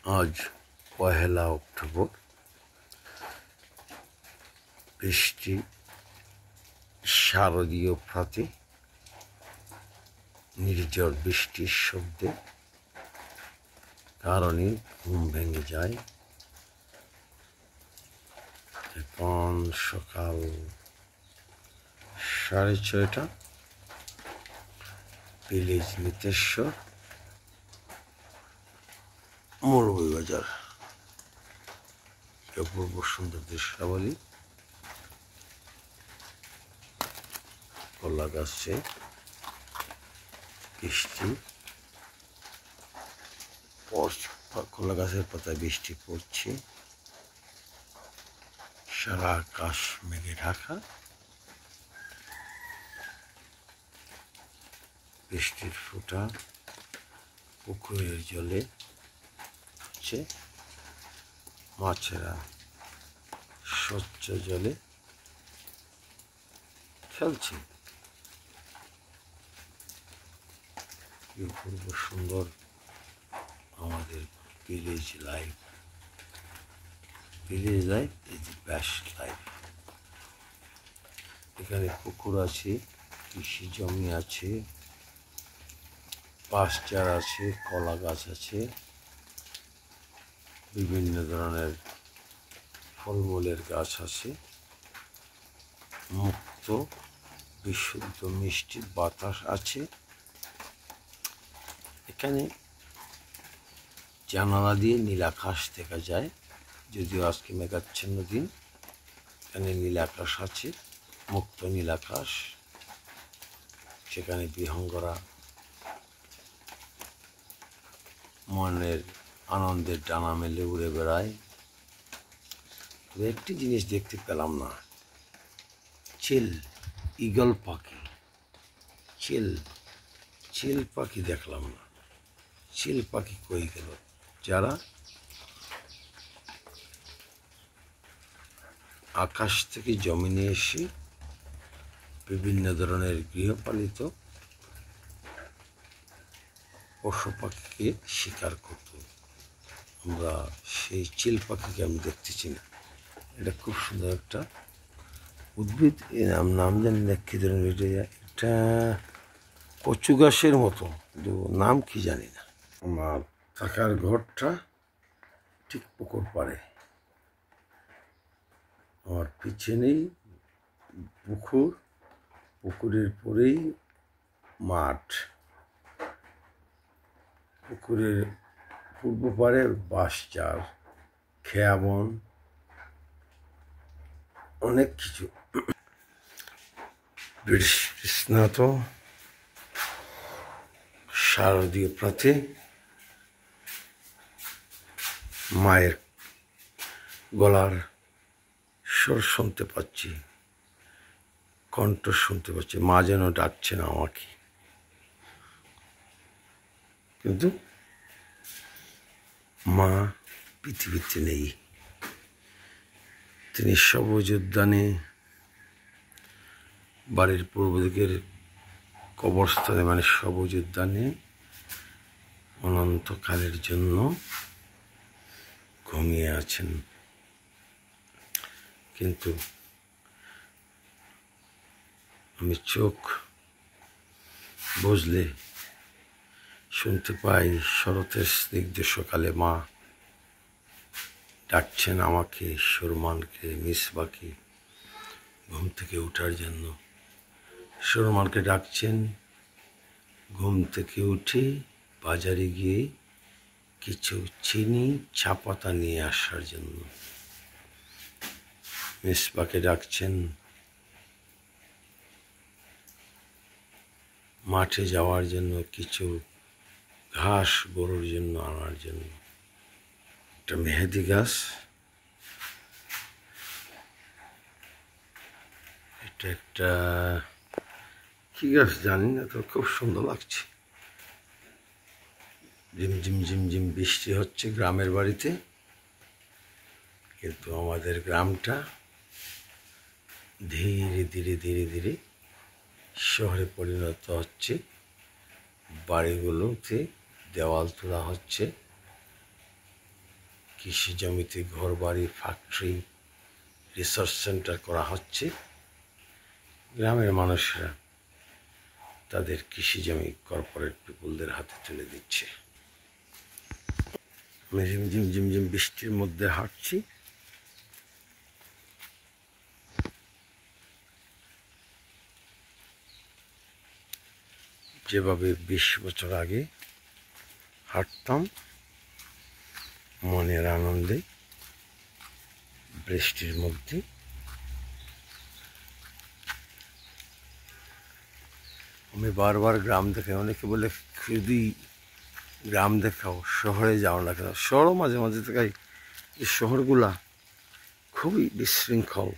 আজ ১লা অক্টোবর। বৃষ্টি শারদীয় প্রাতে নির্ঝর বৃষ্টির শব্দে কারণে ঘুম ভেঙে যায়। এখন সকাল 6:30। ভিলেজ নিতেশ্বর, মৌলভীবাজার। অপূর্ব সুন্দর দৃশ্যাবলী। কলা গাছে বৃষ্টি, কলা গাছের পাতায় বৃষ্টি পড়ছে। সারা আকাশ মেঘে ঢাকা। বৃষ্টির ফোঁটা পুকুরের জলে হচ্ছে। মাছেরা স্বচ্ছ জলে খেলছে। কি অপূর্ব সুন্দর আমাদের village life. Village life is the best life. এখানে পুকুর আছে, কৃষি জমি আছে, পাশ্চার আছে, কলা গাছ আছে, বিভিন্ন ধরনের ফলমূলের গাছ আছে। মুক্ত বিশুদ্ধ মিষ্টি বাতাস আছে। এখানে জানালা দিয়ে নীলাকাশ দেখা যায়, যদিও আজকে মেঘাচ্ছন্ন দিন। এখানে নীলাকাশ আছে, মুক্ত নীলাকাশ। সেখানে বিহঙ্গরা মনের আনন্দের ডানা মেলে উড়ে বেড়ায়। একটি জিনিস দেখতে পেলাম না, চিল ঈগল পাখি। চিল পাখি দেখলাম না। চিল পাখি কই গেল? যারা আকাশ থেকে জমিনে এসে বিভিন্ন ধরনের গৃহপালিত পশু পাখিকে শিকার করত, আমরা সেই চিল পাখিকে আমি দেখতেছি না। এটা খুব সুন্দর একটা উদ্ভিদ। নাম জানি না কি ধরনের। এটা কচু গাছের মতো, কিন্তু নাম কি জানি না। আমার থাকার ঘরটা ঠিক পুকুর পাড়ে। আমার পিছনেই পুকুর, পুকুরের পরেই মাঠ। পুকুরের পূর্ব পাড়ে বাঁশঝাড়, খেয়া বন, অনেক কিছু। স্নাত শারদীয় প্রাতে মায়ের গলার স্বর শুনতে পাচ্ছি, কণ্ঠ শুনতে পাচ্ছি। মা যেন ডাকছে না আমাকে, কিন্তু মা পৃথিবীতে নেই। তিনি সবুজ উদ্যানে বাড়ির পূর্ব দিকের কবরস্থানে, মানে সবুজ উদ্যানে অনন্তকালের জন্য ঘুমিয়ে আছেন। কিন্তু আমি চোখ বুঝলে শুনতে পাই শরতের স্নিগ্ধ সকালে মা ডাকছেন আমাকে, সুরমানকে, মিসবাকে ঘুম থেকে ওঠার জন্য। সুরমানকে ডাকছেন ঘুম থেকে উঠে বাজারে গিয়ে কিছু চিনি চা পাতা নিয়ে আসার জন্য। মিসবাকে ডাকছেন মাঠে যাওয়ার জন্য কিছু ঘাস গরুর জন্য আনার জন্য। একটা মেহেদি গাছ, এটা একটা কি গাছ জানি না, তো খুব সুন্দর লাগছে। ঝিমঝিম ঝিমঝিম বৃষ্টি হচ্ছে গ্রামের বাড়িতে, কিন্তু আমাদের গ্রামটা ধীরে ধীরে ধীরে ধীরে শহরে পরিণত হচ্ছে। বাড়িগুলোতে দেওয়াল তোলা হচ্ছে, কৃষি জমিতে ঘরবাড়ি, ফ্যাক্টরি, রিসার্চ সেন্টার করা হচ্ছে। গ্রামের মানুষরা তাদের কৃষি জমি কর্পোরেট পিপুলদের হাতে তুলে দিচ্ছে। আমি ঝিমঝিম ঝিমঝিম বৃষ্টির মধ্যে হাঁটছি। যেভাবে 20 বছর আগে হাঁটতাম মনের আনন্দে বৃষ্টির মধ্যে, আমি বারবার গ্রাম দেখাই। অনেকে বলে শুধুই গ্রাম দেখাও, শহরে যাও না কেন? শহরও মাঝে মাঝে দেখাই। এই শহরগুলা খুবই বিশৃঙ্খল,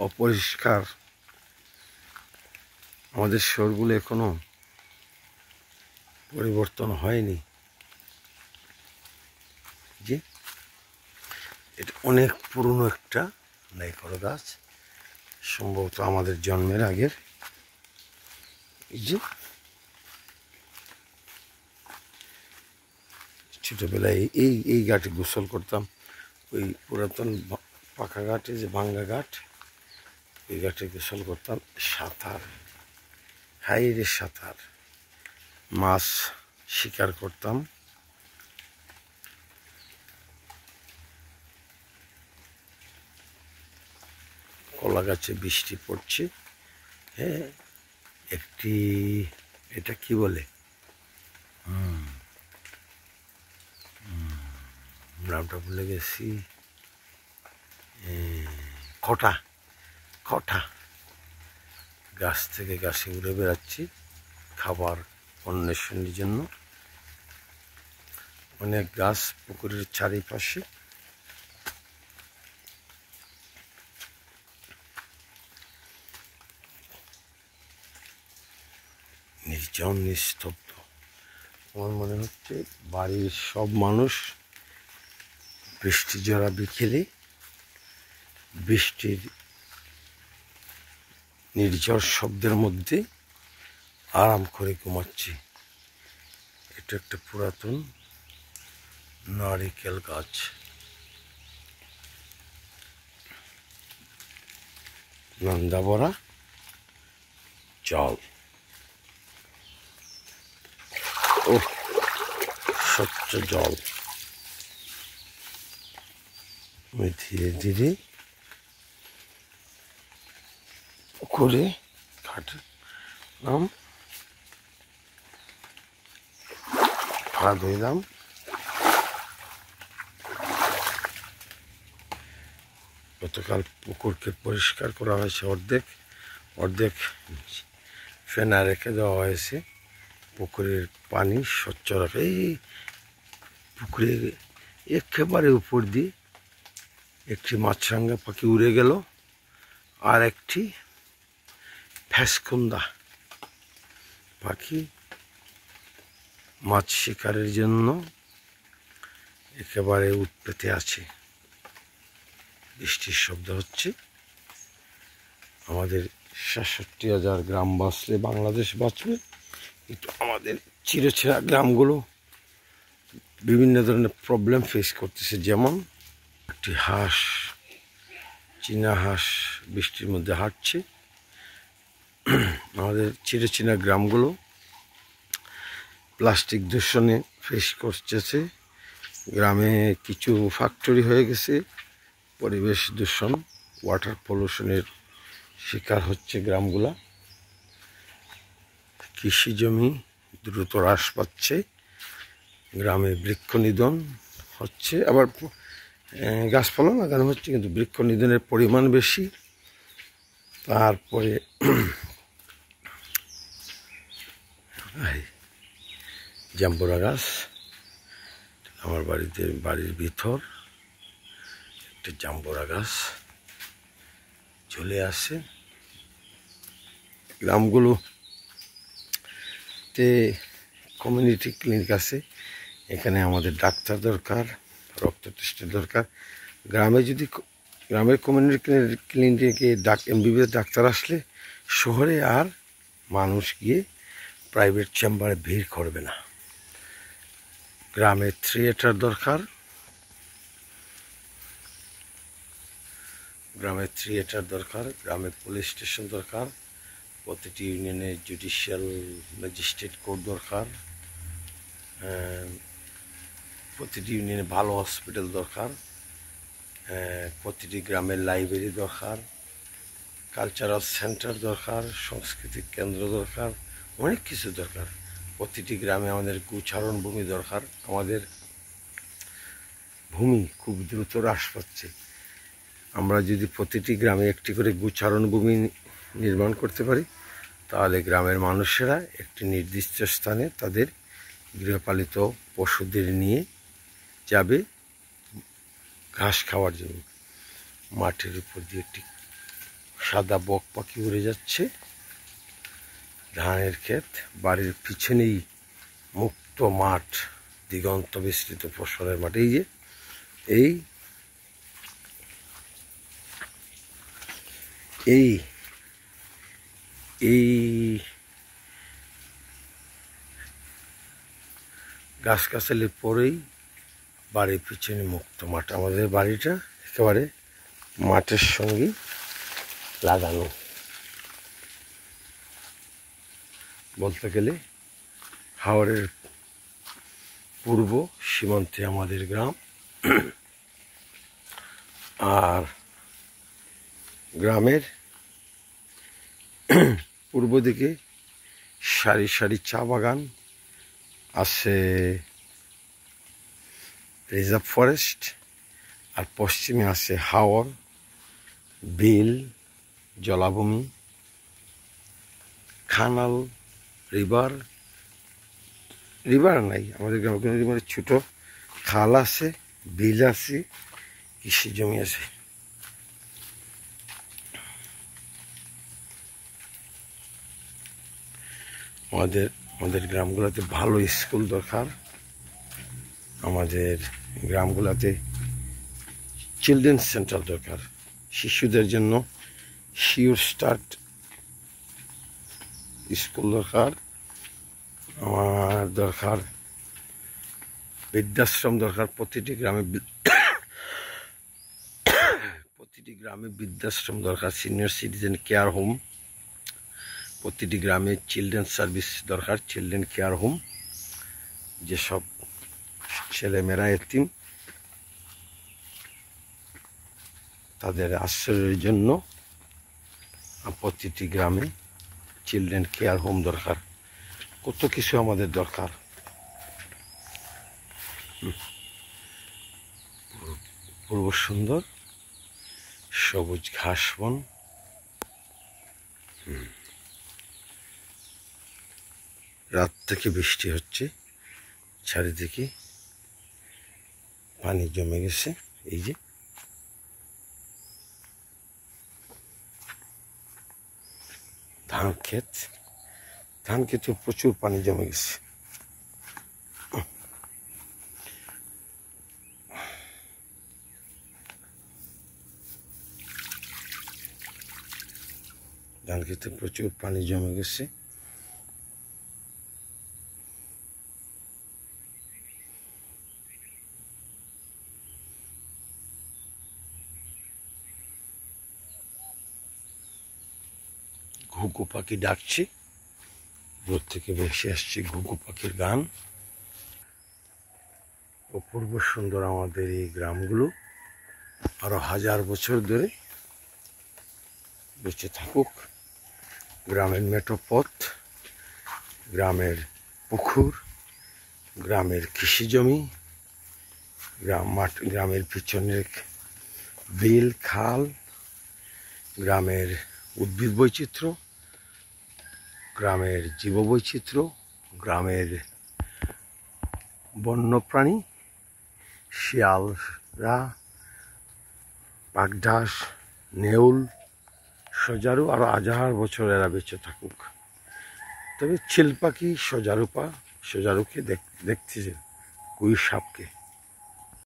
অপরিষ্কার। আমাদের শহরগুলো এখনো পরিবর্তন হয়নি। যে এটা অনেক পুরনো একটা নাইকড় গাছ, সম্ভবত আমাদের জন্মের আগের। এই যে ছোটবেলায় এই ঘাটে গোসল করতাম, ওই পুরাতন পাকা ঘাটে, যে ভাঙ্গা ঘাট, ওই ঘাটে গোসল করতাম। সাঁতার, হাইরে সাঁতার, মাছ শিকার করতাম। কলা গাছে বৃষ্টি পড়ছে। হ্যাঁ, একটি, এটা কি বলে, নামটা ভুলে গেছি, খটা, খটা গাছ থেকে গাছে উড়ে বেড়াচ্ছি খাবার অন্বেষণের জন্য। অনেক গাছ পুকুরের চারিপাশে। নির্জন, নিস্তব্ধ। আমার মনে হচ্ছে বাড়ির সব মানুষ বৃষ্টি ঝরা বিকেলে বৃষ্টির নির্ঝর শব্দের মধ্যে আরাম করে ঘুমাচ্ছে। এটা একটা পুরাতন নারিকেল গাছ। নন্দা ভরা জল, ও স্বচ্ছ জল। আমি ধীরে ধীরে পুকুরে কাটলাম, পা ধুইলাম। গতকাল পুকুরকে পরিষ্কার করা হয়েছে, অর্ধেক অর্ধেক ফেনা রেখে দেওয়া হয়েছে। পুকুরের পানি স্বচ্ছ রাখে। এই পুকুরের একেবারে উপর দিয়ে একটি মাছরাঙা পাখি উড়ে গেল, আর একটি ফ্যাসকুন্দা পাখি মাছ শিকারের জন্য একেবারে উৎপেতে আছে। বৃষ্টির শব্দ হচ্ছে। আমাদের ৬৭,০০০ গ্রাম বাঁচলে বাংলাদেশ বাঁচবে, কিন্তু আমাদের চিরছেঁড়া গ্রামগুলো বিভিন্ন ধরনের প্রবলেম ফেস করতেছে। যেমন একটি হাঁস, চীনা হাঁস বৃষ্টির মধ্যে হাঁটছে। আমাদের চিরচেনা গ্রামগুলো প্লাস্টিক দূষণে ফেস করতেছে। গ্রামে কিছু ফ্যাক্টরি হয়ে গেছে, পরিবেশ দূষণ, ওয়াটার পলিউশনের শিকার হচ্ছে গ্রামগুলা। কৃষি জমি দ্রুত হ্রাস পাচ্ছে, গ্রামে বৃক্ষ নিধন হচ্ছে, আবার গাছপালা লাগানো হচ্ছে, কিন্তু বৃক্ষ নিধনের পরিমাণ বেশি। তারপরে জাম্বুরা গাছ, আমার বাড়ির ভিতর একটা জাম্বুরা গাছ চলে আসে। গ্রামগুলোতে কমিউনিটি ক্লিনিক আছে, এখানে আমাদের ডাক্তার দরকার, রক্ত টেস্টের দরকার। গ্রামের কমিউনিটি ক্লিনিকে এমবিবিএস ডাক্তার আসলে শহরে আর মানুষ গিয়ে প্রাইভেট চেম্বারে ভিড় করবে না। গ্রামে থিয়েটার দরকার, গ্রামে থিয়েটার দরকার, গ্রামে পুলিশ স্টেশন দরকার, প্রতিটি ইউনিয়নে জুডিশিয়াল ম্যাজিস্ট্রেট কোর্ট দরকার, প্রতিটি ইউনিয়নে ভালো হসপিটাল দরকার, প্রতিটি গ্রামের লাইব্রেরি দরকার, কালচারাল সেন্টার দরকার, সাংস্কৃতিক কেন্দ্র দরকার, অনেক কিছু দরকার। প্রতিটি গ্রামে আমাদের গোচারণ ভূমি দরকার। আমাদের ভূমি খুব দ্রুত হ্রাস পাচ্ছে। আমরা যদি প্রতিটি গ্রামে একটি করে গোচারণ ভূমি নির্মাণ করতে পারি, তাহলে গ্রামের মানুষেরা একটি নির্দিষ্ট স্থানে তাদের গৃহপালিত পশুদের নিয়ে যাবে ঘাস খাওয়ার জন্য। মাঠের উপর দিয়ে একটি সাদা বক পাখি উড়ে যাচ্ছে। ধানের ক্ষেত, বাড়ির পিছনেই মুক্ত মাঠ, দিগন্ত বিস্তৃত ফসলের মাঠ। এই যে এই গাছগাছালির পরেই বাড়ির পিছনে মুক্ত মাঠ। আমাদের বাড়িটা একেবারে মাঠের সঙ্গে লাগানো, বলতে গেলে হাওরের পূর্ব সীমান্তে আমাদের গ্রাম। আর গ্রামের পূর্ব দিকে সারি সারি চা বাগান আছে, রিজার্ভ ফরেস্ট, আর পশ্চিমে আছে হাওর, বিল, জলাভূমি, খানাল, রিভার নাই আমাদের গ্রামে, কোনো রিভারের ছোট খাল আছে, বিল আছে, কৃষি জমি আছে। আমাদের গ্রামগুলোতে ভালো স্কুল দরকার। আমাদের গ্রামগুলোতে চিলড্রেন্স সেন্টার দরকার, শিশুদের জন্য শিওর স্টার্ট স্কুল দরকার। আমার দরকার বৃদ্ধাশ্রম দরকার। প্রতিটি গ্রামে বৃদ্ধাশ্রম দরকার, সিনিয়র সিটিজেন কেয়ার হোম। প্রতিটি গ্রামে চিলড্রেন সার্ভিস দরকার, চিলড্রেন কেয়ার হোম, যেসব ছেলেমেয়েরা এতিম তাদের আশ্রয়ের জন্য প্রতিটি গ্রামে চিলড্রেন কেয়ার হোম দরকার। কত কিছু আমাদের দরকার। পূর্ব সুন্দর সবুজ ঘাস বন, রাত থেকে বৃষ্টি হচ্ছে, চারিদিকে পানি জমে গেছে। এই যে ধান ক্ষেতে প্রচুর পানি জমে গেছে। ধান ক্ষেতে প্রচুর পানি জমে গেছে। ঘুঘু পাখি ডাকছে, দূর থেকে ভেসে আসছে ঘুঘু পাখির গান। অপূর্ব সুন্দর আমাদের এই গ্রামগুলো, আরো 1000 বছর ধরে বেঁচে থাকুক। গ্রামের মেঠো পথ, গ্রামের পুকুর, গ্রামের কৃষি জমি, গ্রামের পিছনের বিল, খাল, গ্রামের উদ্ভিদ বৈচিত্র্য, গ্রামের জীববৈচিত্র্য, গ্রামের বন্যপ্রাণী, শিয়ালরা, পাকঢাস, নেউল, সজারু, আরো 1000 বছর এরা বেঁচে থাকুক। তবে চিল পাখি সজারুকে দেখতেছে, কুই সাপকে।